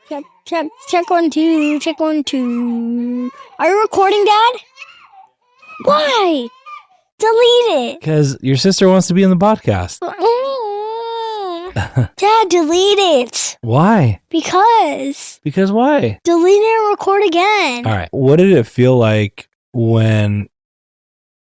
Check 1 2. Check 1 2. Are you recording, Dad? Why? Delete it. Because your sister wants to be in the podcast. Dad, delete it. Why? Because why? Delete it and record again. All right. What did it feel like when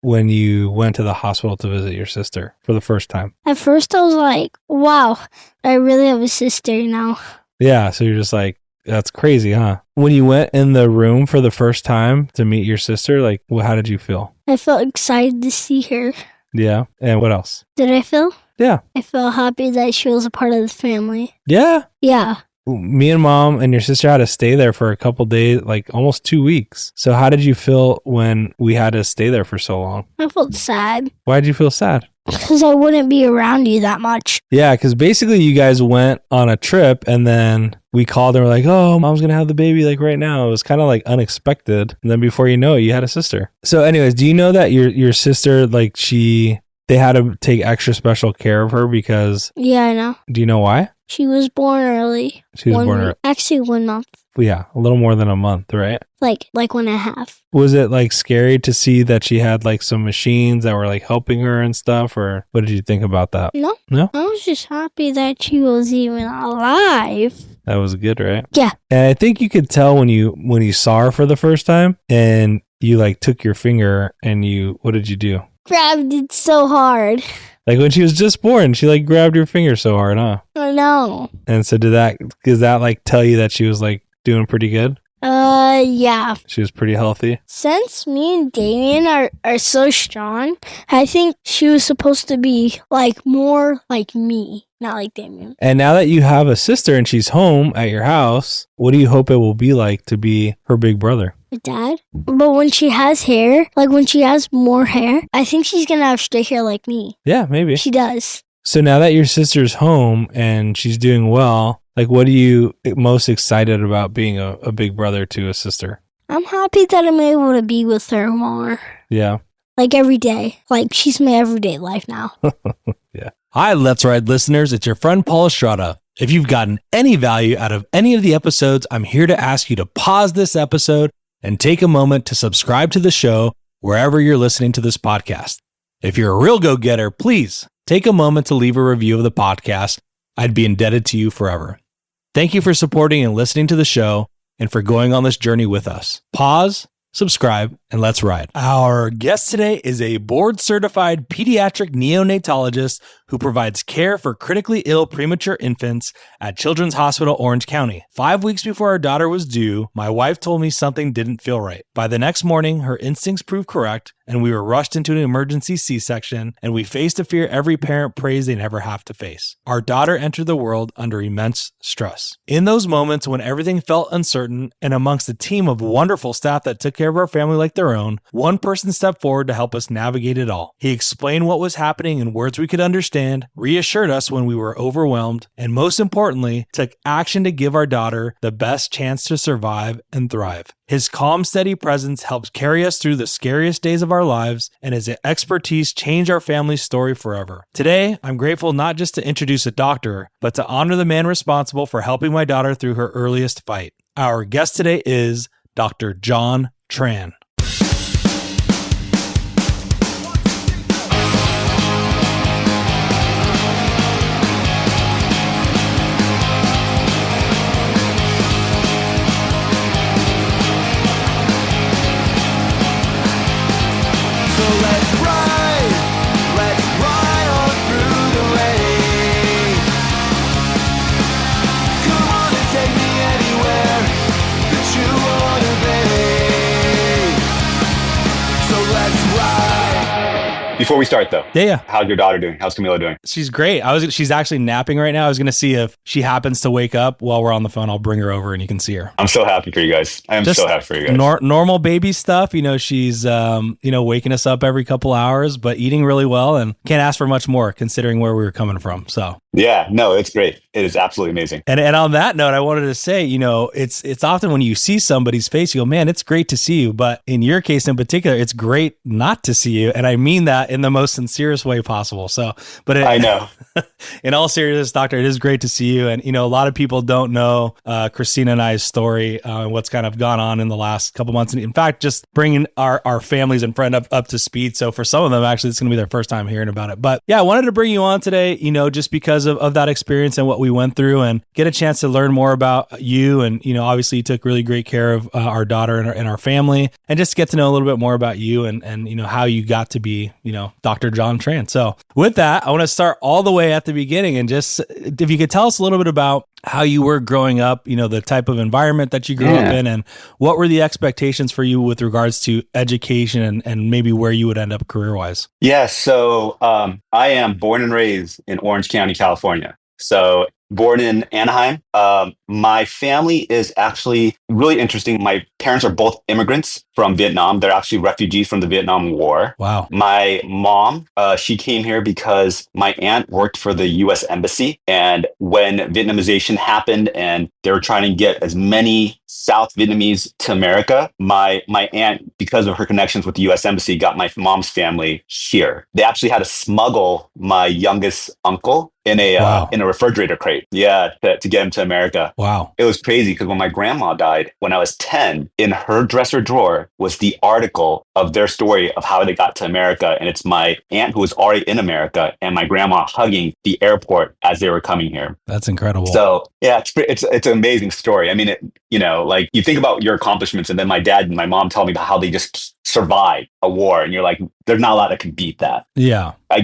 you went to the hospital to visit your sister for the first time? At first, I was like, wow, I really have a sister now. Yeah. So you're just like, that's crazy, huh? When you went in the room for the first time to meet your sister, like, how did you feel? I felt excited to see her. Yeah. And what else? Did I feel? Yeah. I felt happy that she was a part of the family. Yeah. Yeah. Me and Mom and your sister had to stay there for a couple days, like almost 2 weeks. So how did you feel when we had to stay there for so long? I felt sad. Why did you feel sad? Because I wouldn't be around you that much. Yeah, because basically you guys went on a trip and then we called and we're like, oh, Mom's going to have the baby like right now. It was kind of like unexpected. And then before you know it, you had a sister. So anyways, do you know that your sister, like they had to take extra special care of her because... Yeah, I know. Do you know why? She was born early. She was born early. Actually, 1 month. Yeah, a little more than a month, right? Like 1.5. Was it like scary to see that she had like some machines that were like helping her and stuff? Or what did you think about that? No. No? I was just happy that she was even alive. That was good, right? Yeah. And I think you could tell when you saw her for the first time and you like took your finger and what did you do? Grabbed it so hard. Like when she was just born, she like grabbed your finger so hard, huh? I know. And so does that like tell you that she was like doing pretty good? Yeah. She was pretty healthy. Since me and Damien are so strong, I think she was supposed to be like more like me, not like Damien. And now that you have a sister and she's home at your house, what do you hope it will be like to be her big brother? Dad? But when she has hair, like when she has more hair, I think she's gonna have straight hair like me. Yeah, maybe. She does. So now that your sister's home and she's doing well, like what are you most excited about being a big brother to a sister? I'm happy that I'm able to be with her more. Yeah. Like every day. Like she's my everyday life now. Yeah. Hi, Let's Ride listeners. It's your friend Paul Estrada. If you've gotten any value out of any of the episodes, I'm here to ask you to pause this episode and take a moment to subscribe to the show wherever you're listening to this podcast. If you're a real go-getter, please take a moment to leave a review of the podcast. I'd be indebted to you forever. Thank you for supporting and listening to the show and for going on this journey with us. Pause, subscribe, and let's ride. Our guest today is a board-certified pediatric neonatologist who provides care for critically ill premature infants at Children's Hospital Orange County. 5 weeks before our daughter was due, my wife told me something didn't feel right. By the next morning, her instincts proved correct, and we were rushed into an emergency C-section, and we faced a fear every parent prays they never have to face. Our daughter entered the world under immense stress. In those moments when everything felt uncertain, and amongst a team of wonderful staff that took care of our family like their own, one person stepped forward to help us navigate it all. He explained what was happening in words we could understand, reassured us when we were overwhelmed, and most importantly, took action to give our daughter the best chance to survive and thrive. His calm, steady presence helped carry us through the scariest days of our lives, and his expertise changed our family's story forever. Today, I'm grateful not just to introduce a doctor, but to honor the man responsible for helping my daughter through her earliest fight. Our guest today is Dr. John Tran. Before we start, though, Yeah. how's your daughter doing? How's Camila doing? She's great. She's actually napping right now. I was going to see if she happens to wake up while we're on the phone. I'll bring her over and you can see her. I'm so happy for you guys. I am Just so happy for you guys. Normal baby stuff. She's, waking us up every couple hours, but eating really well and can't ask for much more considering where we were coming from. So Yeah, no, it's great. It is absolutely amazing. And on that note, I wanted to say, it's often when you see somebody's face, you go, man, it's great to see you. But in your case in particular, it's great not to see you. And I mean that in the most sincerest way possible. So, but I know. In all seriousness, doctor, it is great to see you. And, a lot of people don't know Christina and I's story and what's kind of gone on in the last couple months. And in fact, just bringing our families and friends up to speed. So for some of them, actually, it's going to be their first time hearing about it. But yeah, I wanted to bring you on today, just because of that experience and what we went through, and get a chance to learn more about you. And, obviously you took really great care of our daughter and our family, and just get to know a little bit more about you and how you got to be, Dr. John Tran. So with that, I want to start all the way at the beginning, and just if you could tell us a little bit about how you were growing up, the type of environment that you grew up in, and what were the expectations for you with regards to education and maybe where you would end up career-wise. Yeah. So I am born and raised in Orange County, California. So born in Anaheim. My family is actually really interesting. My parents are both immigrants from Vietnam. They're actually refugees from the Vietnam War. Wow. My mom, she came here because my aunt worked for the U.S. Embassy. And when Vietnamization happened and they were trying to get as many South Vietnamese to America, my aunt, because of her connections with the U.S. Embassy, got my mom's family here. They actually had to smuggle my youngest uncle in a refrigerator crate, to get him to America. Wow. It was crazy because when my grandma died when I was 10, in her dresser drawer was the article of their story of how they got to America, and it's my aunt who was already in America and my grandma hugging the airport as they were coming here. That's incredible. So yeah, it's an amazing story. I mean, like you think about your accomplishments, and then my dad and my mom tell me about how they just survived a war, and you're like, there's not a lot that can beat that. Yeah. I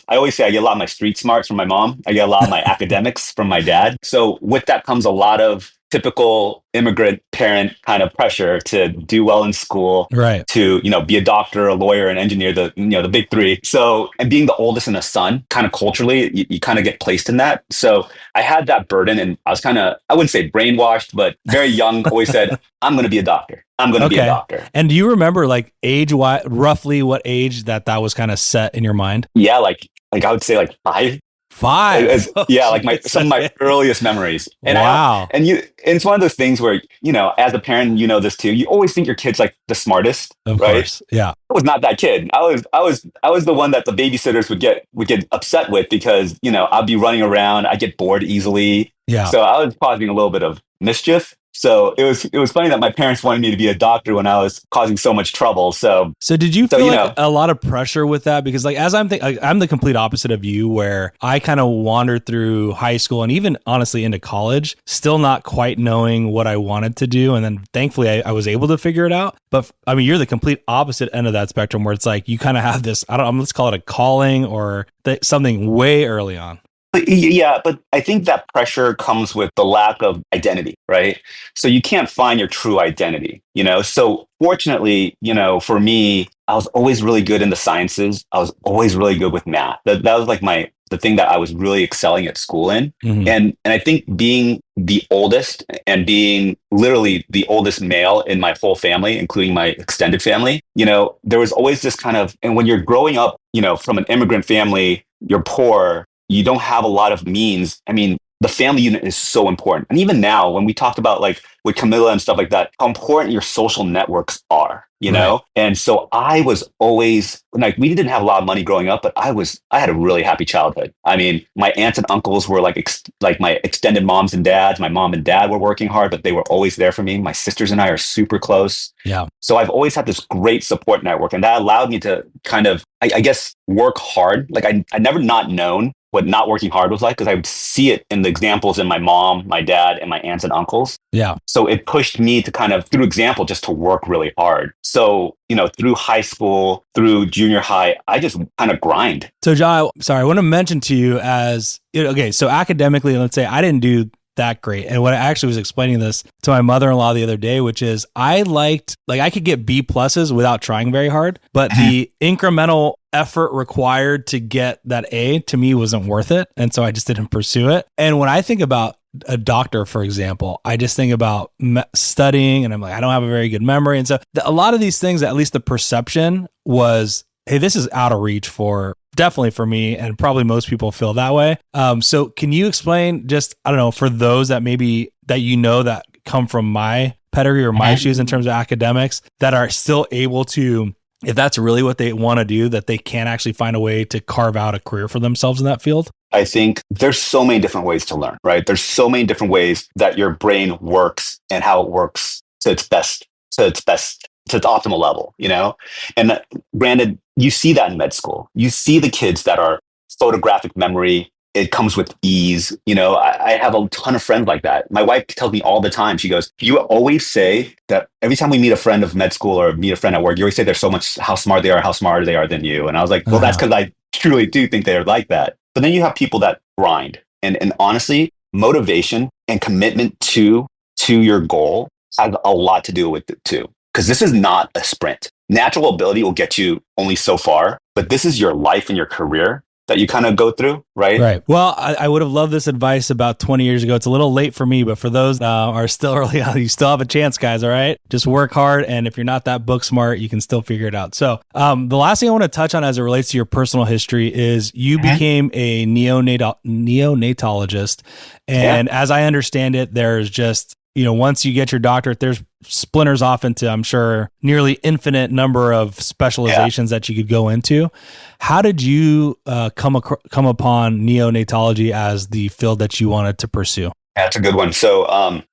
always say I get a lot of my street smarts from my mom. I get a lot of my academics from my dad. So with that comes a lot of typical immigrant parent kind of pressure to do well in school, right? To, be a doctor, a lawyer, an engineer, the big three. So, and being the oldest and a son, kind of culturally, you kind of get placed in that. So I had that burden, and I was kind of, I wouldn't say brainwashed, but very young, always said, I'm going to be a doctor. I'm going to be a doctor. And do you remember like roughly what age that was kind of set in your mind? Yeah. Like I would say like 5. Some of my earliest memories. And wow. And it's one of those things where, as a parent, this too, you always think your kid's like the smartest. Of right? course. Yeah. I was not that kid. I was the one that the babysitters would get upset with because, I'd be running around. I get bored easily. Yeah. So I was causing a little bit of mischief. So it was funny that my parents wanted me to be a doctor when I was causing so much trouble. So did you feel like a lot of pressure with that? Because like, as I'm the complete opposite of you, where I kind of wandered through high school and even honestly into college, still not quite knowing what I wanted to do. And then thankfully I was able to figure it out. But I mean, you're the complete opposite end of that spectrum, where it's like, you kind of have this, let's call it a calling or something way early on. Yeah, but I think that pressure comes with the lack of identity, right? So you can't find your true identity, So fortunately, for me, I was always really good in the sciences. I was always really good with math. That was like the thing that I was really excelling at school in. Mm-hmm. And I think being the oldest and being literally the oldest male in my whole family, including my extended family, there was always this kind of, and when you're growing up, from an immigrant family, you're poor, you don't have a lot of means. I mean, the family unit is so important. And even now, when we talked about like with Camilla and stuff like that, how important your social networks are, Right. And so I was always like, we didn't have a lot of money growing up, but I had a really happy childhood. I mean, my aunts and uncles were like my extended moms and dads. My mom and dad were working hard, but they were always there for me. My sisters and I are super close. Yeah. So I've always had this great support network, and that allowed me to kind of, I guess, work hard. Like I never not known what not working hard was like, because I would see it in the examples in my mom, my dad, and my aunts and uncles. Yeah. So it pushed me to kind of, through example, just to work really hard. So, through high school, through junior high, I just kind of grind. So John, I want to mention to you so academically, let's say I didn't do that great. And what I actually was explaining this to my mother-in-law the other day, which is I could get B pluses without trying very hard, but the incremental effort required to get that A to me wasn't worth it. And so I just didn't pursue it. And when I think about a doctor, for example, I just think about studying, and I'm like, I don't have a very good memory. And so a lot of these things, at least the perception was, hey, this is out of reach definitely for me, and probably most people feel that way. So can you explain just, I don't know, for those that maybe that come from my pedigree or my shoes in terms of academics, that are still able to if that's really what they want to do, that they can actually find a way to carve out a career for themselves in that field? I think there's so many different ways to learn, right? There's so many different ways that your brain works and how it works to its best, to its optimal level, you know? And granted, you see that in med school. You see the kids that are photographic memory. It comes with ease. You know, I have a ton of friends like that. My wife tells me all the time, she goes, you always say that every time we meet a friend of med school or meet a friend at work, you always say they're so much, how smart they are, how smarter they are than you. And I was like, well, that's because I truly do think they're like that. But then you have people that grind. And honestly, motivation and commitment to your goal has a lot to do with it too. Because this is not a sprint. Natural ability will get you only so far, but this is your life and your career that you kind of go through, right? Right. Well, I would have loved this advice about 20 years ago. It's a little late for me, but for those that are still early on, you still have a chance, guys. All right. Just work hard. And if you're not that book smart, you can still figure it out. So the last thing I want to touch on as it relates to your personal history is you became a neonatologist. And as I understand it, there's just, once you get your doctorate, there's splinters off into, I'm sure, nearly infinite number of specializations that you could go into. How did you come upon neonatology as the field that you wanted to pursue? That's a good one. So, I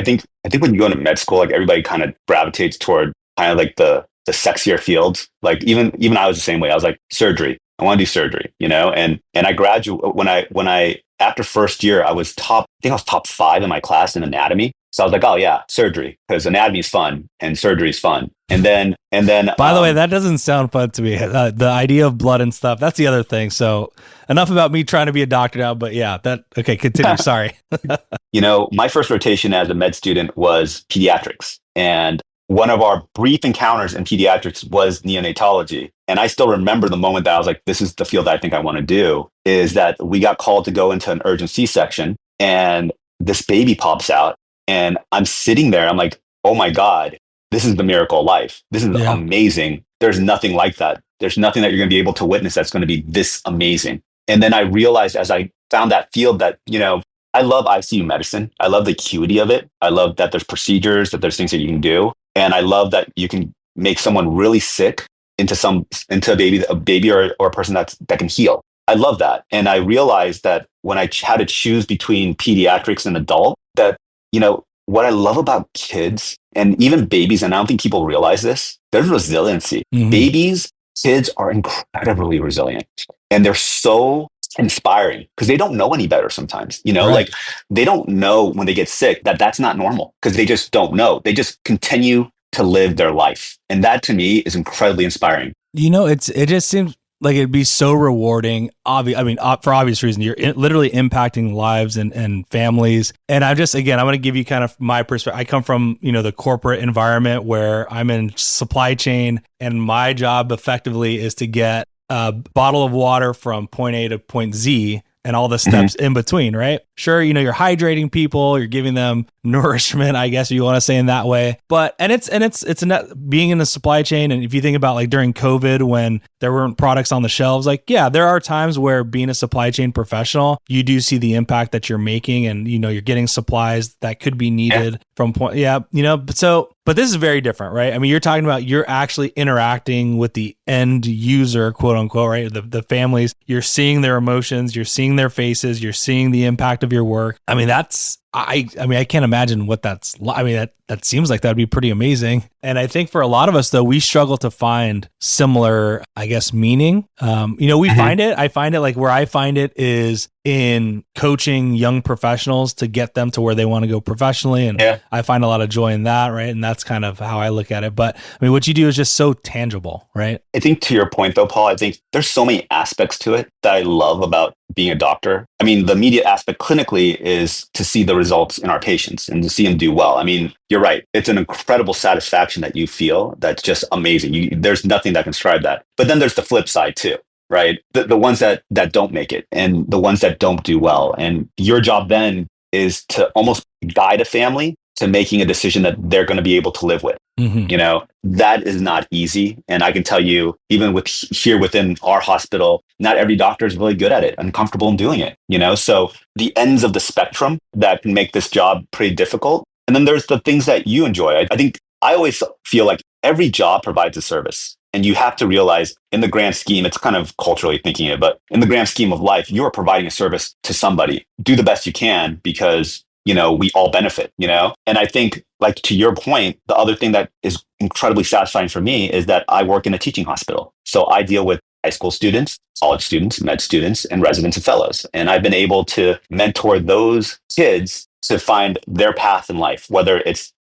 think when you go into med school, like everybody kind of gravitates toward kind of like the sexier fields. Like even I was the same way. I was like, surgery. I want to do surgery, and I graduated when I after first year, I was top 5 in my class in anatomy. So I was like, oh yeah, surgery, because anatomy is fun and surgery is fun. And then, by the way, that doesn't sound fun to me. The idea of blood and stuff, that's the other thing. So enough about me trying to be a doctor now, but yeah, okay, continue. Sorry. My first rotation as a med student was pediatrics. And one of our brief encounters in pediatrics was neonatology. And I still remember the moment that I was like, this is the field I think I want to do, is that we got called to go into an urgent C-section and this baby pops out and I'm sitting there. I'm like, oh my God, this is the miracle of life. This is amazing. There's nothing like that. There's nothing that you're going to be able to witness that's going to be this amazing. And then I realized as I found that field that, I love ICU medicine. I love the acuity of it. I love that there's procedures, that there's things that you can do. And I love that you can make someone really sick into a baby or a person that can heal. I love that. And I realized that when I had to choose between pediatrics and adult, that, what I love about kids and even babies, and I don't think people realize this, there's resiliency. Mm-hmm. Babies, kids are incredibly resilient and they're so inspiring because they don't know any better sometimes, right. Like they don't know when they get sick that's not normal because they just don't know. They just continue to live their life. And that to me is incredibly inspiring. It just seems like it'd be so rewarding. For obvious reasons, you're literally impacting lives and families. And I'm going to give you kind of my perspective. I come from, the corporate environment where I'm in supply chain and my job effectively is to get a bottle of water from point A to point Z and all the steps in between, right? Sure, you're hydrating people, you're giving them nourishment, I guess if you want to say in that way. But it's being in the supply chain. And if you think about like during COVID when there weren't products on the shelves, like, yeah, there are times where being a supply chain professional, you do see the impact that you're making and, you're getting supplies that could be needed from point. Yeah. But this is very different, right? I mean, you're talking about you're actually interacting with the end user, quote unquote, right? The families, you're seeing their emotions, you're seeing their faces, you're seeing the impact of your work. I mean, I can't imagine what that's like. I mean, that seems like that'd be pretty amazing. And I think for a lot of us though, we struggle to find similar, I guess, meaning. We find it. I find it like where I find it is in coaching young professionals to get them to where they want to go professionally. And I find a lot of joy in that, right? And that's kind of how I look at it. But I mean, what you do is just so tangible, right? I think to your point though, Paul, I think there's so many aspects to it that I love about being a doctor. I mean, the immediate aspect clinically is to see the results in our patients and to see them do well. I mean, you're right. It's an incredible satisfaction that you feel. That's just amazing. There's nothing that can describe that. But then there's the flip side too, right? The ones that don't make it and the ones that don't do well. And your job then is to almost guide a family to making a decision that they're going to be able to live with. Mm-hmm. That is not easy. And I can tell you, even here within our hospital, not every doctor is really good at it and comfortable in doing it, So the ends of the spectrum that can make this job pretty difficult. And then there's the things that you enjoy. I think I always feel like every job provides a service. And you have to realize in the grand scheme, it's kind of culturally thinking it, but in the grand scheme of life, you are providing a service to somebody. Do the best you can because, we all benefit, And I think, like, to your point, the other thing that is incredibly satisfying for me is that I work in a teaching hospital. So I deal with high school students, college students, med students, and residents and fellows. And I've been able to mentor those kids to find their path in life, whether it's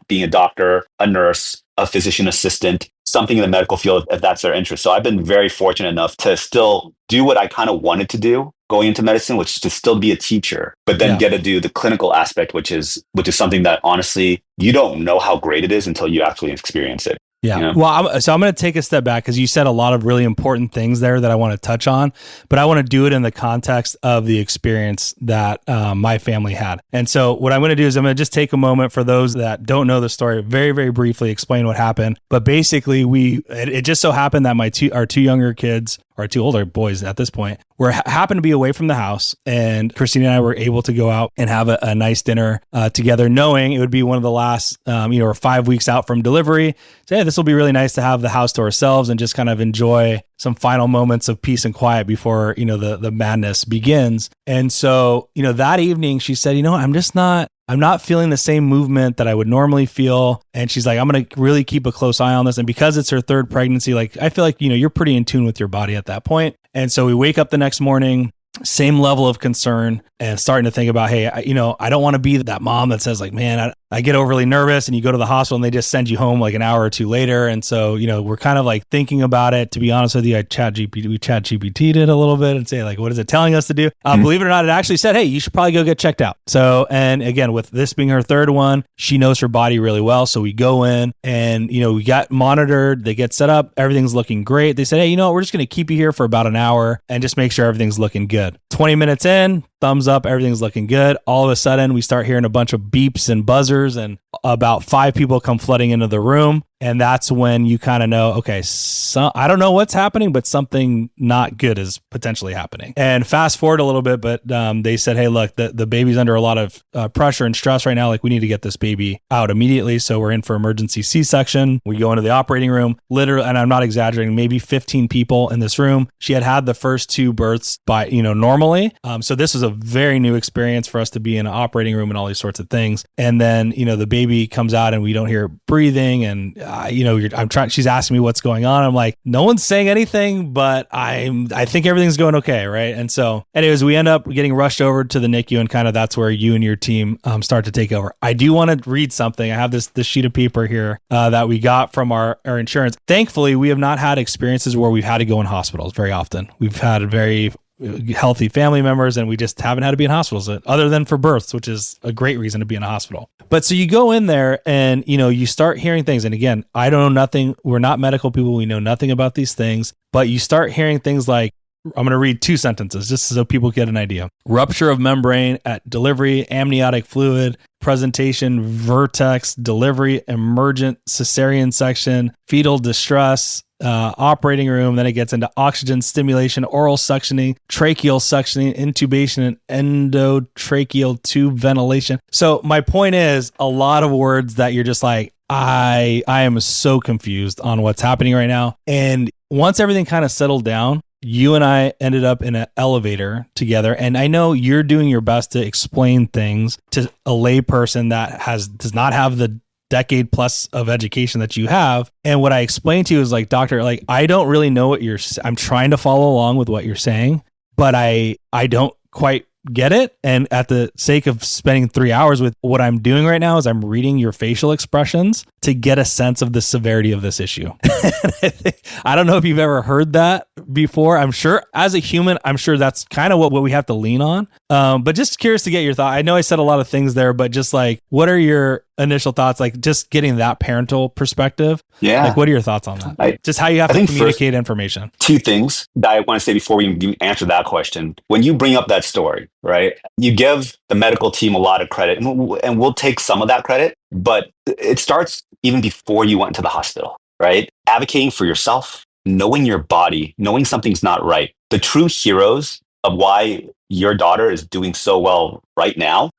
being a doctor, a nurse, a physician assistant, something in the medical field, if that's their interest. So I've been very fortunate enough to still do what I kind of wanted to do going into medicine, which is to still be a teacher, but then get to do the clinical aspect, which is something that honestly, you don't know how great it is until you actually experience it. Yeah. Well, I'm going to take a step back because you said a lot of really important things there that I want to touch on, but I want to do it in the context of the experience that my family had. And so what I'm going to do is I'm going to just take a moment for those that don't know the story, very, very briefly explain what happened. But basically it just so happened that our two younger kids, or two older boys at this point, happened to be away from the house. And Christina and I were able to go out and have a nice dinner together, knowing it would be one of the last, or 5 weeks out from delivery. So, this will be really nice to have the house to ourselves and just kind of enjoy some final moments of peace and quiet before, the madness begins. And so, that evening she said, I'm not feeling the same movement that I would normally feel. And she's like, I'm going to really keep a close eye on this. And because it's her third pregnancy, I feel like, you're pretty in tune with your body at that point. And so we wake up the next morning, same level of concern and starting to think about, hey, I don't want to be that mom that says man, I get overly nervous, and you go to the hospital and they just send you home like an hour or two later. And so, we're kind of thinking about it. To be honest with you, we chat GPT'd it a little bit and say what is it telling us to do? Believe it or not, it actually said, hey, you should probably go get checked out. So, and again, with this being her third one, she knows her body really well. So we go in and, we got monitored, they get set up, everything's looking great. They said, hey, we're just going to keep you here for about an hour and just make sure everything's looking good. 20 minutes in, thumbs up, everything's looking good. All of a sudden, we start hearing a bunch of beeps and buzzers, and about 5 people come flooding into the room. And that's when you kind of know, okay, so I don't know what's happening, but something not good is potentially happening. And fast forward a little bit, but they said, hey, look, the baby's under a lot of pressure and stress right now. We need to get this baby out immediately. So we're in for emergency C-section. We go into the operating room, literally, and I'm not exaggerating, maybe 15 people in this room. She had the first 2 births by, normally. So this was a very new experience for us to be in an operating room and all these sorts of things. And then, the baby comes out and we don't hear breathing, and she's asking me what's going on. I'm like, no one's saying anything, but I think everything's going okay. Right. And so anyways, we end up getting rushed over to the NICU, and kind of that's where you and your team start to take over. I do want to read something. I have this sheet of paper here that we got from our insurance. Thankfully, we have not had experiences where we've had to go in hospitals very often. We've had very healthy family members, and we just haven't had to be in hospitals other than for births, which is a great reason to be in a hospital. But so you go in there and, you start hearing things. And again, I don't know nothing. We're not medical people. We know nothing about these things, but you start hearing things like, I'm going to read 2 sentences just so people get an idea. Rupture of membrane at delivery, amniotic fluid, presentation, vertex, delivery, emergent cesarean section, fetal distress, operating room. Then it gets into oxygen stimulation, oral suctioning, tracheal suctioning, intubation, and endotracheal tube ventilation. So my point is, a lot of words that you're just like, I am so confused on what's happening right now. And once everything kind of settled down, you and I ended up in an elevator together. And I know you're doing your best to explain things to a lay person that does not have the decade plus of education that you have. And what I explained to you is doctor, I don't really know what I'm trying to follow along with what you're saying, but I don't quite get it. And at the sake of spending 3 hours with what I'm doing right now is I'm reading your facial expressions to get a sense of the severity of this issue. I don't know if you've ever heard that before. I'm sure as a human, I'm sure that's kind of what we have to lean on. But just curious to get your thought. I know I said a lot of things there, but just what are your initial thoughts? Just getting that parental perspective. Yeah. What are your thoughts on that? Just how you have to communicate information. 2 things that I want to say before we answer that question. When you bring up that story, right, you give the medical team a lot of credit, and we'll take some of that credit, but it starts even before you went to the hospital, right? Advocating for yourself, knowing your body, knowing something's not right. The true heroes of why your daughter is doing so well right now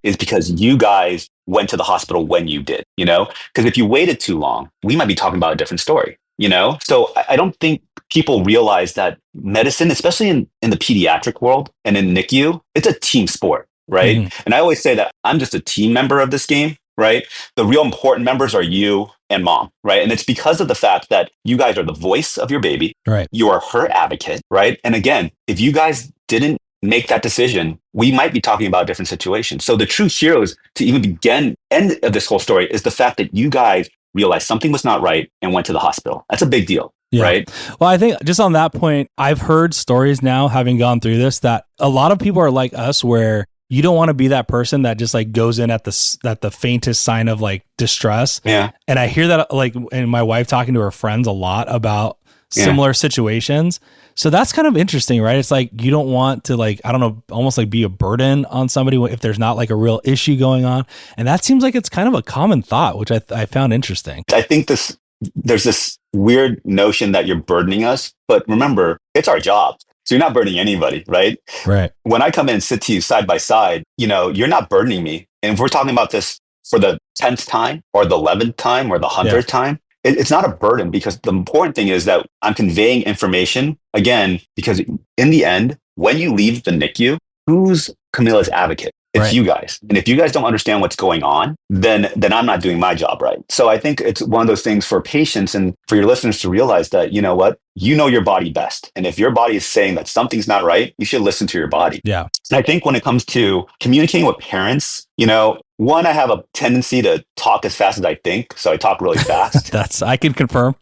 is because you guys went to the hospital when you did, you know? Because if you waited too long, we might be talking about a different story, you know? So I don't think people realize that medicine, especially in the pediatric world and in NICU, it's a team sport, right? Mhm. And I always say that I'm just a team member of this game, right? The real important members are you and mom, right? And it's because of the fact that you guys are the voice of your baby. Right. You are her advocate, right? And again, if you guys didn't make that decision, we might be talking about a different situation. So the true heroes to even begin end of this whole story is the fact that you guys realized something was not right and went to the hospital. That's a big deal. Yeah. Right. Well, I think just on that point, I've heard stories now, having gone through this, that a lot of people are like us, where you don't want to be that person that just like goes in at the faintest sign of like distress. Yeah. And I hear that like, and my wife talking to her friends a lot about similar situations. So that's kind of interesting, right? It's like, you don't want to like, I don't know, almost like be a burden on somebody if there's not like a real issue going on. And that seems like it's kind of a common thought, which I found interesting. I think there's this weird notion that you're burdening us, but remember, it's our job. So you're not burdening anybody, right? Right. When I come in and sit to you side by side, you know, you're not burdening me. And if we're talking about this for the 10th time or the 11th time or the 100th time, it's not a burden, because the important thing is that I'm conveying information, again, because in the end, when you leave the NICU, who's Camilla's advocate? It's you guys. And if you guys don't understand what's going on, then I'm not doing my job right. So I think it's one of those things for patients and for your listeners to realize that, you know what, you know your body best. And if your body is saying that something's not right, you should listen to your body. Yeah. And I think when it comes to communicating with parents, you know, one, I have a tendency to talk as fast as I think. So I talk really fast. I can confirm.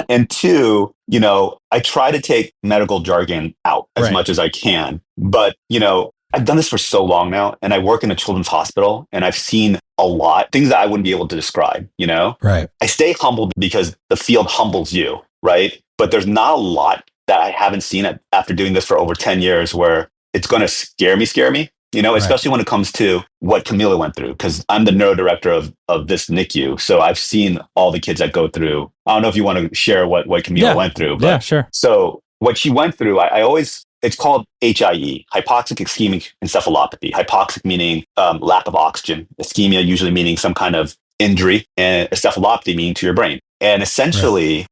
And two, you know, I try to take medical jargon out as much as I can. But, you know, I've done this for so long now, and I work in a children's hospital, and I've seen a lot, things that I wouldn't be able to describe, you know? Right. I stay humbled because the field humbles you, right? But there's not a lot that I haven't seen after doing this for over 10 years where it's going to scare me, you know, especially when it comes to what Camila went through, because I'm the neuro director of this NICU. So I've seen all the kids that go through. I don't know if you want to share what Camila went through. But, yeah, sure. So what she went through, I always... It's called HIE, hypoxic-ischemic encephalopathy. Hypoxic meaning lack of oxygen, ischemia usually meaning some kind of injury, and encephalopathy meaning to your brain. And essentially,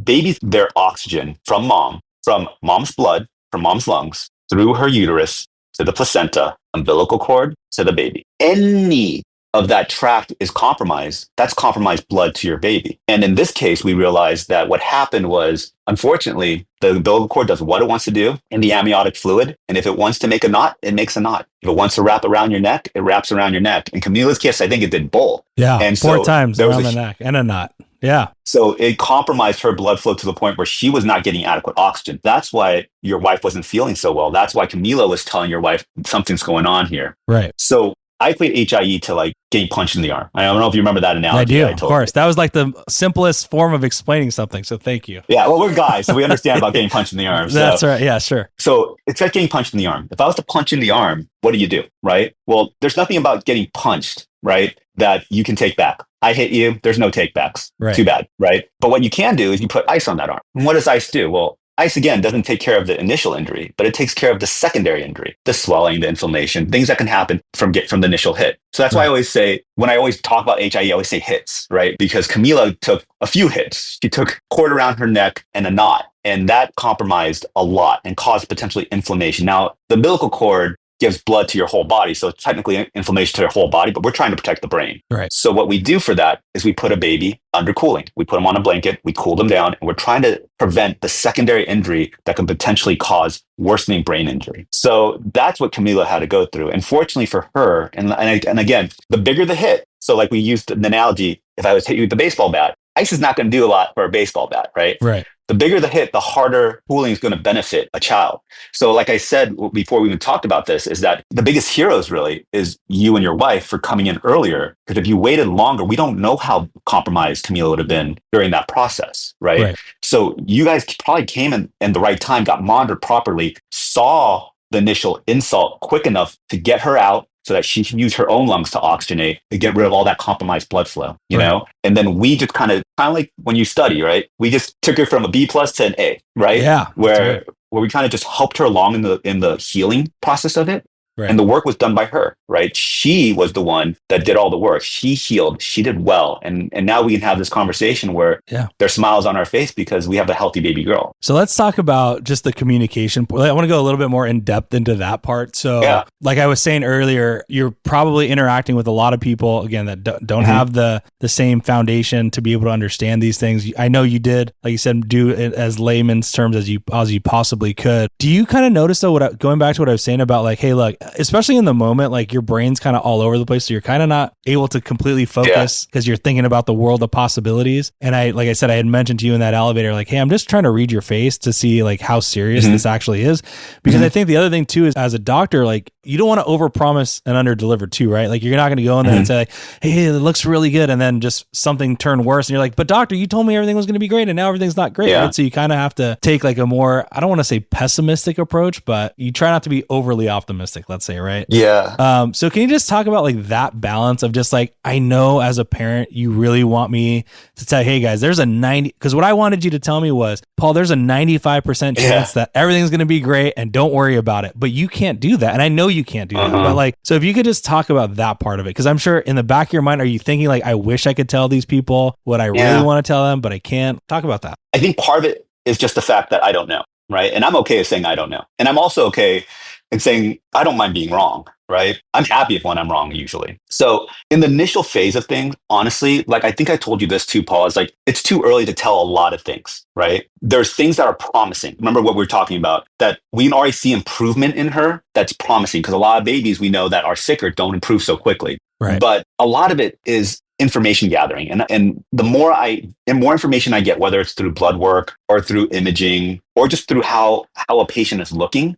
babies, their oxygen from mom's blood, from mom's lungs, through her uterus, to the placenta, umbilical cord, to the baby. Any of that tract is compromised, that's compromised blood to your baby. And in this case, we realized that what happened was, unfortunately, the umbilical cord does what it wants to do in the amniotic fluid. And if it wants to make a knot, it makes a knot. If it wants to wrap around your neck, it wraps around your neck. In Camila's case, I think it did both. Yeah, and 4 times around the neck and a knot. Yeah. So it compromised her blood flow to the point where she was not getting adequate oxygen. That's why your wife wasn't feeling so well. That's why Camila was telling your wife something's going on here. Right. So I equate HIE to like getting punched in the arm. I don't know if you remember that analogy. I do, of course. That was like the simplest form of explaining something. So thank you. Yeah, well, we're guys, so we understand about getting punched in the arm. That's right. Yeah, sure. So it's like getting punched in the arm. If I was to punch in the arm, what do? Right? Well, there's nothing about getting punched, right, that you can take back. I hit you. There's no take backs. Right. Too bad, right? But what you can do is you put ice on that arm. And what does ice do? Well, ice, again, doesn't take care of the initial injury, but it takes care of the secondary injury, the swelling, the inflammation, things that can happen from the initial hit. So that's why I always say, when I always talk about HIE, I always say hits, right? Because Camila took a few hits. She took cord around her neck and a knot, and that compromised a lot and caused potentially inflammation. Now, the umbilical cord gives blood to your whole body. So it's technically inflammation to your whole body, but we're trying to protect the brain. Right. So what we do for that is we put a baby under cooling. We put them on a blanket, we cool them down, and we're trying to prevent the secondary injury that can potentially cause worsening brain injury. So that's what Camila had to go through. And fortunately for her, and again, the bigger the hit, so like we used an analogy, if I was to hit you with the baseball bat, ice is not going to do a lot for a baseball bat, right? Right. The bigger the hit, the harder cooling is going to benefit a child. So like I said, before we even talked about this, is that the biggest heroes really is you and your wife for coming in earlier. Because if you waited longer, we don't know how compromised Camila would have been during that process, right? So you guys probably came in the right time, got monitored properly, saw the initial insult quick enough to get her out, so that she can use her own lungs to oxygenate to get rid of all that compromised blood flow, you know? And then we just kind of like when you study, right? We just took her from a B+ to an A, right? Yeah. Where we kind of just helped her along in the healing process of it. Right. And the work was done by her, right? She was the one that did all the work. She healed. She did well. And now we can have this conversation where there's smiles on our face because we have a healthy baby girl. So let's talk about just the communication. I want to go a little bit more in depth into that part. So like I was saying earlier, you're probably interacting with a lot of people, again, that don't have the same foundation to be able to understand these things. I know you did, like you said, do it as layman's terms as you possibly could. Do you kind of notice though, going back to what I was saying about like, hey, look, especially in the moment, like your brain's kind of all over the place. So you're kind of not able to completely focus because you're thinking about the world of possibilities. And like I said, I had mentioned to you in that elevator, like, hey, I'm just trying to read your face to see like how serious this actually is. Because I think the other thing too is as a doctor, like you don't want to overpromise and underdeliver too, right? Like you're not going to go in there and say like, hey, it looks really good. And then just something turn worse. And you're like, but doctor, you told me everything was going to be great and now everything's not great. Right? So you kind of have to take like a more, I don't want to say pessimistic approach, but you try not to be overly optimistic, let's say, right? Yeah. So can you just talk about like that balance of just like, I know as a parent, you really want me to tell, hey guys, there's a 90, because what I wanted you to tell me was, Paul, there's a 95% chance that everything's going to be great and don't worry about it, but you can't do that. And I know you can't do that, but like, so if you could just talk about that part of it, because I'm sure in the back of your mind, are you thinking like, I wish I could tell these people what I really want to tell them, but I can't? Talk about that. I think part of it is just the fact that I don't know, right? And I'm okay with saying I don't know. And I'm also okay in saying I don't mind being wrong, right? I'm happy when I'm wrong usually. So in the initial phase of things, honestly, like I think I told you this too, Paul, is like, it's too early to tell a lot of things, right? There's things that are promising. Remember what we were talking about, that we can already see improvement in her that's promising, because a lot of babies we know that are sicker don't improve so quickly. Right. But a lot of it is information gathering. And the more information I get, whether it's through blood work or through imaging or just through how a patient is looking,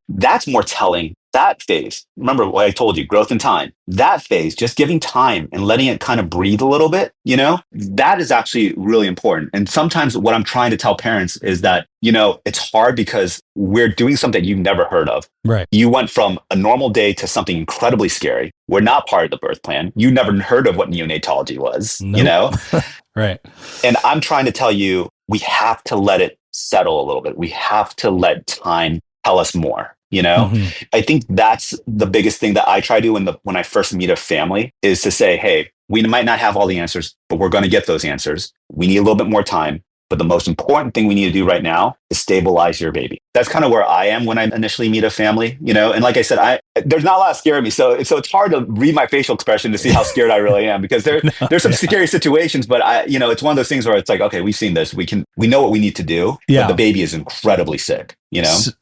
that's more telling. That phase, remember what I told you, growth and time, that phase, just giving time and letting it kind of breathe a little bit, that is actually really important. And sometimes what I'm trying to tell parents is that, it's hard because we're doing something you've never heard of. Right. You went from a normal day to something incredibly scary. We're not part of the birth plan. You never heard of what neonatology was, Right. And I'm trying to tell you, we have to let it settle a little bit. We have to let time tell us more. I think that's the biggest thing that I try to do when I first meet a family is to say, hey, we might not have all the answers, but we're going to get those answers. We need a little bit more time. But the most important thing we need to do right now is stabilize your baby. That's kind of where I am when I initially meet a family, And like I said, there's not a lot scaring me. So it's hard to read my facial expression to see how scared I really am, because there's some scary situations, but it's one of those things where it's like, okay, we've seen this. We know what we need to do. Yeah. But the baby is incredibly sick,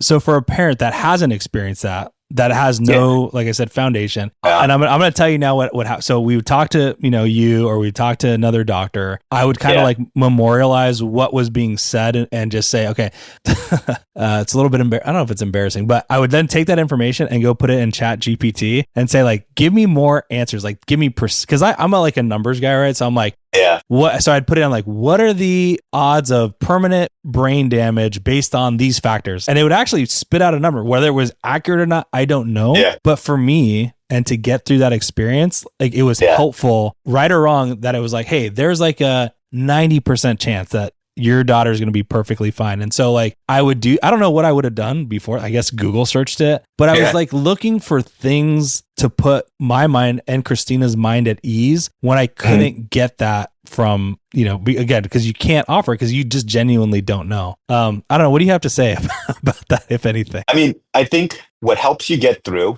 So for a parent that hasn't experienced that has no, like I said, foundation. And I'm going to tell you now what so we would talk to, you, or we talk to another doctor. I would kind of like memorialize what was being said and just say, okay, it's a little bit, I don't know if it's embarrassing, but I would then take that information and go put it in Chat GPT and say like, give me more answers. Like give me, cause I'm like a numbers guy, right? So I'm like, so I'd put it on like, what are the odds of permanent brain damage based on these factors? And it would actually spit out a number. Whether it was accurate or not, I don't know. Yeah. But for me, and to get through that experience, like it was helpful, right or wrong, that it was like, hey, there's like a 90% chance that your daughter's going to be perfectly fine. And so like I don't know what I would have done before. I guess Google searched it, but I was like looking for things to put my mind and Christina's mind at ease when I couldn't get that from, again, because you can't offer it because you just genuinely don't know. I don't know. What do you have to say about that, if anything? I mean, I think what helps you get through,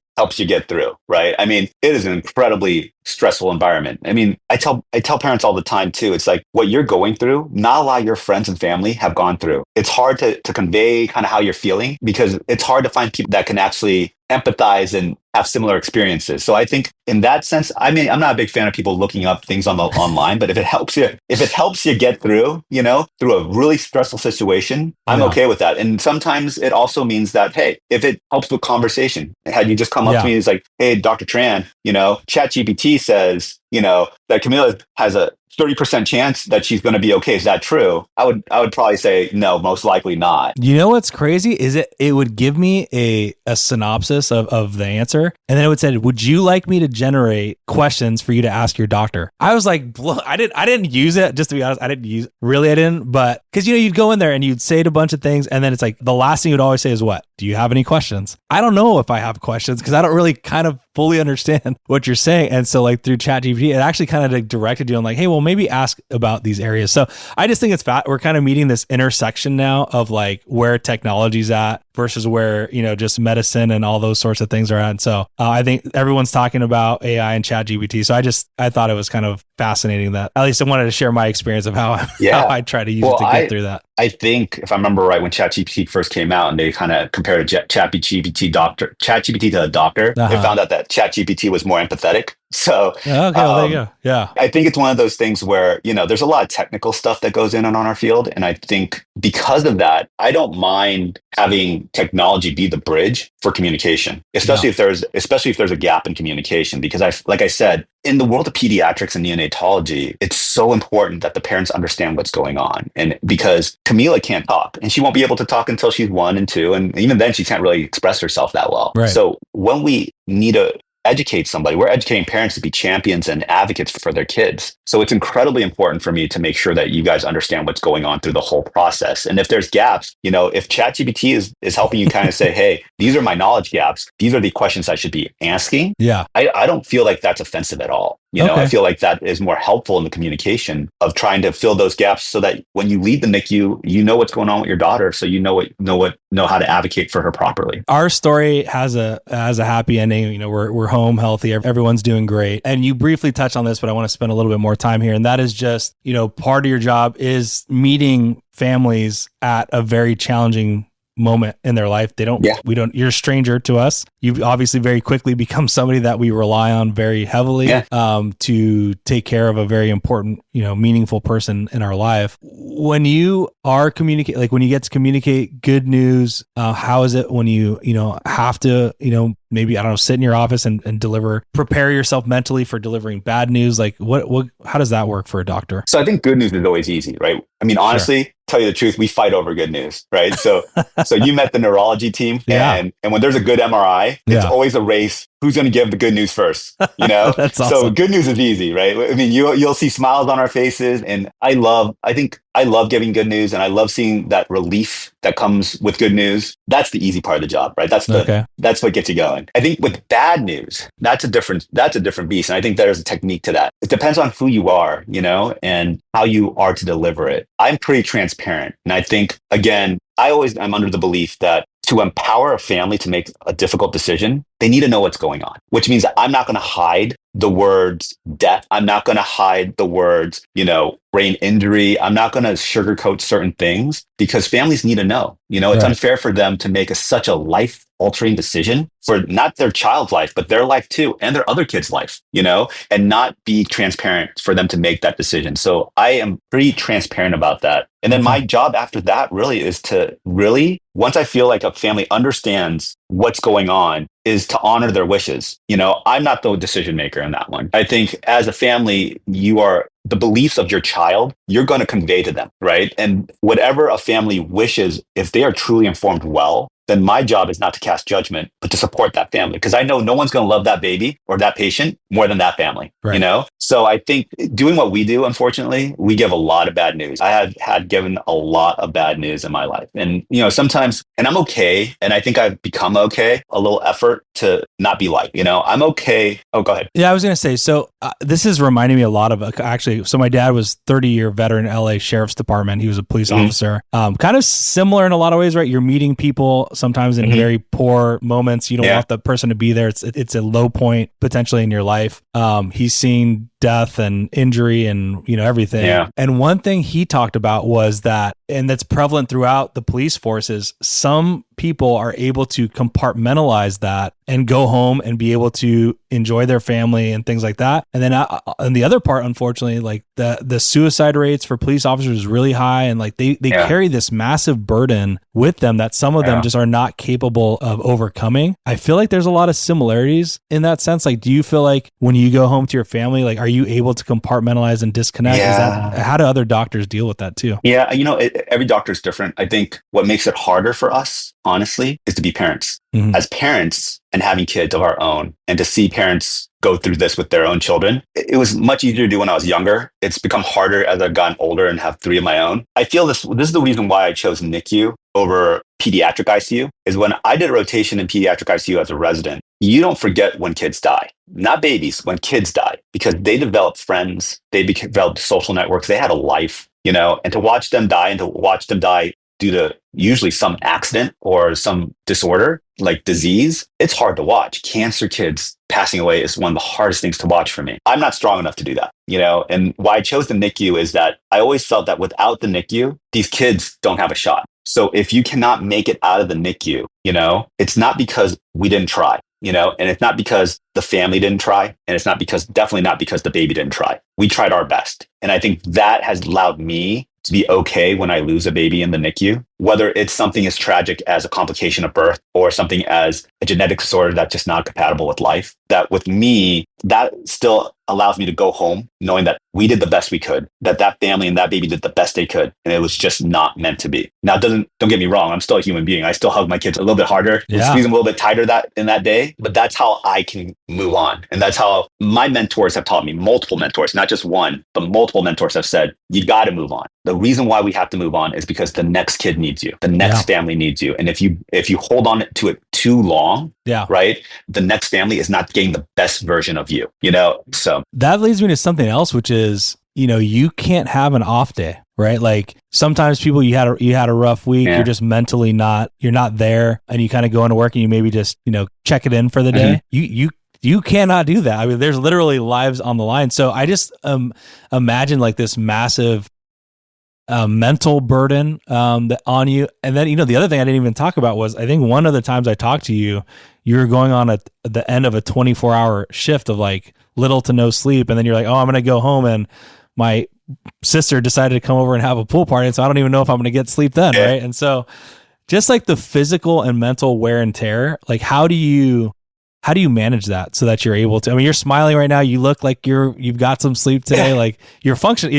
right? I mean, it is an incredibly stressful environment. I mean, I tell parents all the time too, it's like what you're going through, not a lot of your friends and family have gone through. It's hard to convey kind of how you're feeling because it's hard to find people that can actually empathize and have similar experiences. So I think in that sense, I mean, I'm not a big fan of people looking up things online, but if it helps you get through, through a really stressful situation, I'm okay with that. And sometimes it also means that, hey, if it helps with conversation, had you just come up to me and it's like, hey, Dr. Tran, ChatGPT says, that Camilla has a 30% chance that she's going to be okay. Is that true? I would probably say no, most likely not. You know what's crazy is it would give me a synopsis of the answer, and then it would say, would you like me to generate questions for you to ask your doctor? I was like, I didn't use it, just to be honest. I didn't, but Because, you'd go in there and you'd say a bunch of things. And then it's like the last thing you'd always say is what? Do you have any questions? I don't know if I have questions because I don't really kind of fully understand what you're saying. And so like through ChatGPT, it actually kind of like directed you on like, hey, well, maybe ask about these areas. So I just think it's we're kind of meeting this intersection now of like where technology's at versus where, just medicine and all those sorts of things are at. And so I think everyone's talking about AI and ChatGPT. So I thought it was kind of fascinating that at least I wanted to share my experience of how I try to use it to get through that. I think if I remember right, when ChatGPT first came out and they kind of compared ChatGPT to a doctor, they found out that ChatGPT was more empathetic. So well, there you go. Yeah. I think it's one of those things where, there's a lot of technical stuff that goes in on our field. And I think because of that, I don't mind having technology be the bridge for communication, especially if there's a gap in communication, because like I said, in the world of pediatrics and neonatology, it's so important that the parents understand what's going on. And because Camila can't talk and she won't be able to talk until she's 1 and 2. And even then she can't really express herself that well. Right. So when we need to educate somebody, we're educating parents to be champions and advocates for their kids. So it's incredibly important for me to make sure that you guys understand what's going on through the whole process. And if there's gaps, if ChatGPT is helping you kind of say, hey, these are my knowledge gaps, these are the questions I should be asking. Yeah. I don't feel like that's offensive at all. I feel like that is more helpful in the communication of trying to fill those gaps so that when you leave the NICU, you know what's going on with your daughter. So you know how to advocate for her properly. Our story has a happy ending. We're home healthy. Everyone's doing great. And you briefly touched on this, but I want to spend a little bit more time here. And that is just, part of your job is meeting families at a very challenging moment in their life. You're a stranger to us. You've obviously very quickly become somebody that we rely on very heavily to take care of a very important, meaningful person in our life. When you are when you get to communicate good news, how is it when you have to, maybe, I don't know, sit in your office and prepare yourself mentally for delivering bad news? Like how does that work for a doctor? So I think good news is always easy, right? I mean, honestly, tell you the truth, we fight over good news, right? So you met the neurology team and when there's a good MRI, it's always a race. Who's going to give the good news first? That's awesome. So good news is easy, right? I mean, you'll see smiles on our faces, and I love giving good news, and I love seeing that relief that comes with good news. That's the easy part of the job, right? That's what gets you going. I think with bad news, that's a different beast, and I think there's a technique to that. It depends on who you are, and how you are to deliver it. I'm pretty transparent, and I think again, I'm under the belief that to empower a family to make a difficult decision, they need to know what's going on, which means that I'm not going to hide the words death. I'm not going to hide the words, brain injury. I'm not going to sugarcoat certain things because families need to know. It's unfair for them to make such a life-altering decision for not their child's life, but their life too, and their other kids' life, and not be transparent for them to make that decision. So I am pretty transparent about that. And then my job after that really is to once I feel like a family understands what's going on, is to honor their wishes. I'm not the decision maker in that one. I think as a family, you are the beliefs of your child, you're going to convey to them, right? And whatever a family wishes, if they are truly informed well, then my job is not to cast judgment, but to support that family. Because I know no one's going to love that baby or that patient more than that family, So I think doing what we do, unfortunately, we give a lot of bad news. I have had given a lot of bad news in my life. And, sometimes, and I'm okay. And I think I've become okay, a little effort to not be like, I'm okay. Oh, go ahead. Yeah, I was going to say, so this is reminding me a lot of, actually, so my dad was 30-year veteran LA Sheriff's Department. He was a police officer. Kind of similar in a lot of ways, right? You're meeting people sometimes in very poor moments. You don't want the person to be there. It's a low point potentially in your life. He's seen death and injury and everything. Yeah. And one thing he talked about was that, and that's prevalent throughout the police forces, some people are able to compartmentalize that and go home and be able to enjoy their family and things like that. And then on the other part, unfortunately, like the suicide rates for police officers is really high, and like they carry this massive burden with them that some of them just are not capable of overcoming. I feel like there's a lot of similarities in that sense. Like, do you feel like when you go home to your family, like, are you able to compartmentalize and disconnect? How do other doctors deal with that too? Yeah, every doctor is different. I think what makes it harder for us, honestly, is to be parents. Mhm. As parents and having kids of our own, and to see parents go through this with their own children, it was much easier to do when I was younger. It's become harder as I've gotten older and have 3 of my own. I feel this is the reason why I chose NICU over pediatric ICU, is when I did a rotation in pediatric ICU as a resident, you don't forget when kids die. Not babies, when kids die, because they developed friends, they developed social networks, they had a life, and to watch them die due to usually some accident or some disorder like disease, it's hard to watch. Cancer kids passing away is one of the hardest things to watch for me. I'm not strong enough to do that, and why I chose the NICU is that I always felt that without the NICU, these kids don't have a shot. So if you cannot make it out of the NICU, it's not because we didn't try, and it's not because the family didn't try, and it's definitely not because the baby didn't try. We tried our best. And I think that has allowed me to be okay when I lose a baby in the NICU, whether it's something as tragic as a complication of birth or something as a genetic disorder that's just not compatible with life. That with me, that still allows me to go home knowing that we did the best we could, that family and that baby did the best they could, and it was just not meant to be. Now, don't get me wrong, I'm still a human being. I still hug my kids a little bit harder, squeeze them a little bit tighter in that day, but that's how I can move on. And that's how my mentors have taught me, multiple mentors, not just one, but multiple mentors have said, you got to move on. The reason why we have to move on is because the next kid needs you. The next family needs you. And if you hold on to it too long, right, the next family is not getting the best version of you, So that leads me to something else, which is, you can't have an off day, right? Like sometimes people, you had a rough week, you're just mentally you're not there, and you kind of go into work and you maybe just, check it in for the day. You cannot do that. I mean, there's literally lives on the line. So I just imagine like this massive mental burden that on you. And then, the other thing I didn't even talk about was, I think one of the times I talked to you, you were going on at the end of a 24-hour shift of like little to no sleep. And then you're like, oh, I'm going to go home. And my sister decided to come over and have a pool party. And so I don't even know if I'm going to get sleep then. Yeah. Right. And so just like the physical and mental wear and tear, like how do you manage that so that you're able to, I mean, you're smiling right now. You look like you've got some sleep today. Like you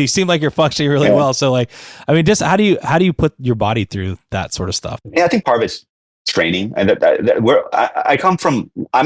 seem like you're functioning really well. So like, I mean, just how do you put your body through that sort of stuff? Yeah, I think part of it's training. And I'm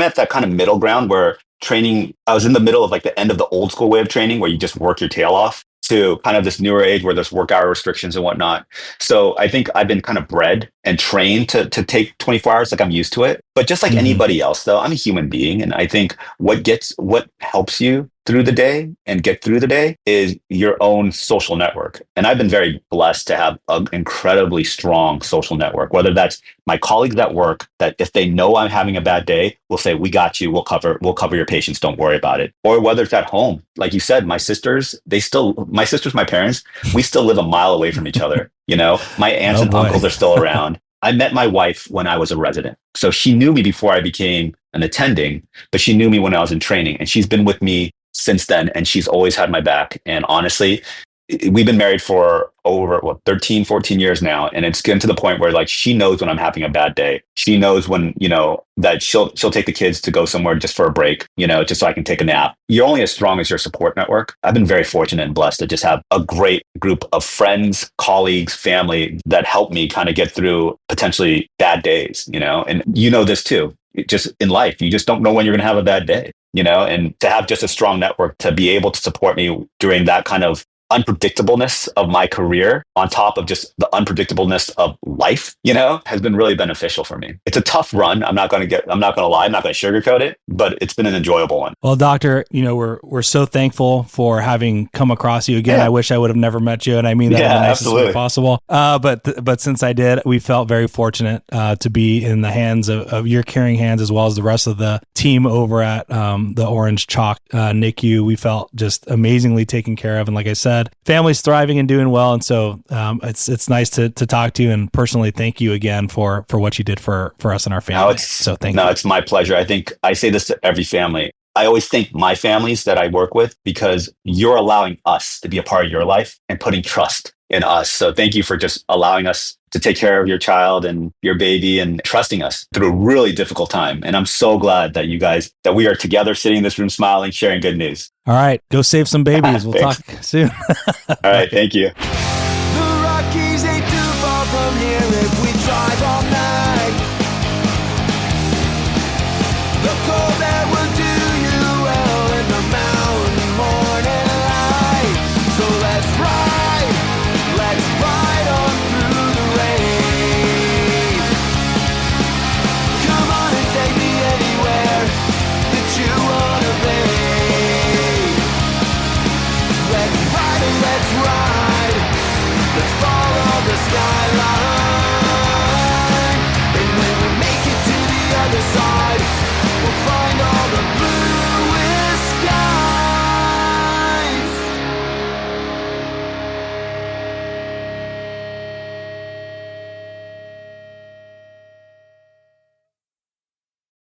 at that kind of middle ground where training, I was in the middle of like the end of the old school way of training where you just work your tail off, to kind of this newer age where there's work hour restrictions and whatnot. So I think I've been kind of bred and trained to take 24 hours, like I'm used to it. But just like anybody else, though, I'm a human being. And I think what helps you through the day and get through the day is your own social network. And I've been very blessed to have an incredibly strong social network, whether that's my colleagues at work that if they know I'm having a bad day, will say, we got you, we'll cover your patients, don't worry about it. Or whether it's at home, like you said, my sisters, my parents, we still live a mile away from each other. My aunts and uncles are still around. I met my wife when I was a resident. So she knew me before I became an attending, but she knew me when I was in training, and she's been with me since then, and she's always had my back. And honestly, we've been married for over 13, 14 years now. And it's getting to the point where like, she knows when I'm having a bad day. She knows when, that she'll take the kids to go somewhere just for a break, just so I can take a nap. You're only as strong as your support network. I've been very fortunate and blessed to just have a great group of friends, colleagues, family that help me kind of get through potentially bad days, and this too. Just in life, you just don't know when you're going to have a bad day, and to have just a strong network to be able to support me during that kind of unpredictableness of my career on top of just the unpredictableness of life, has been really beneficial for me. It's a tough run. I'm not going to lie. I'm not going to sugarcoat it, but it's been an enjoyable one. Well, Doctor, we're so thankful for having come across you again. Yeah. I wish I would have never met you. And I mean that in the nicest way possible. But since I did, we felt very fortunate to be in the hands of your caring hands, as well as the rest of the team over at the Orange CHOC NICU. We felt just amazingly taken care of. And like I said, family's thriving and doing well. And so it's nice to talk to you, and personally thank you again for what you did for us and our family. So thank you. No, it's my pleasure. I think I say this to every family. I always thank my families that I work with, because you're allowing us to be a part of your life and putting trust in us. So thank you for just allowing us to take care of your child and your baby and trusting us through a really difficult time. And I'm so glad that that we are together sitting in this room smiling, sharing good news. All right. Go save some babies. We'll talk soon. All right. Thank you. The Rockies, let's ride. Let's follow the skyline.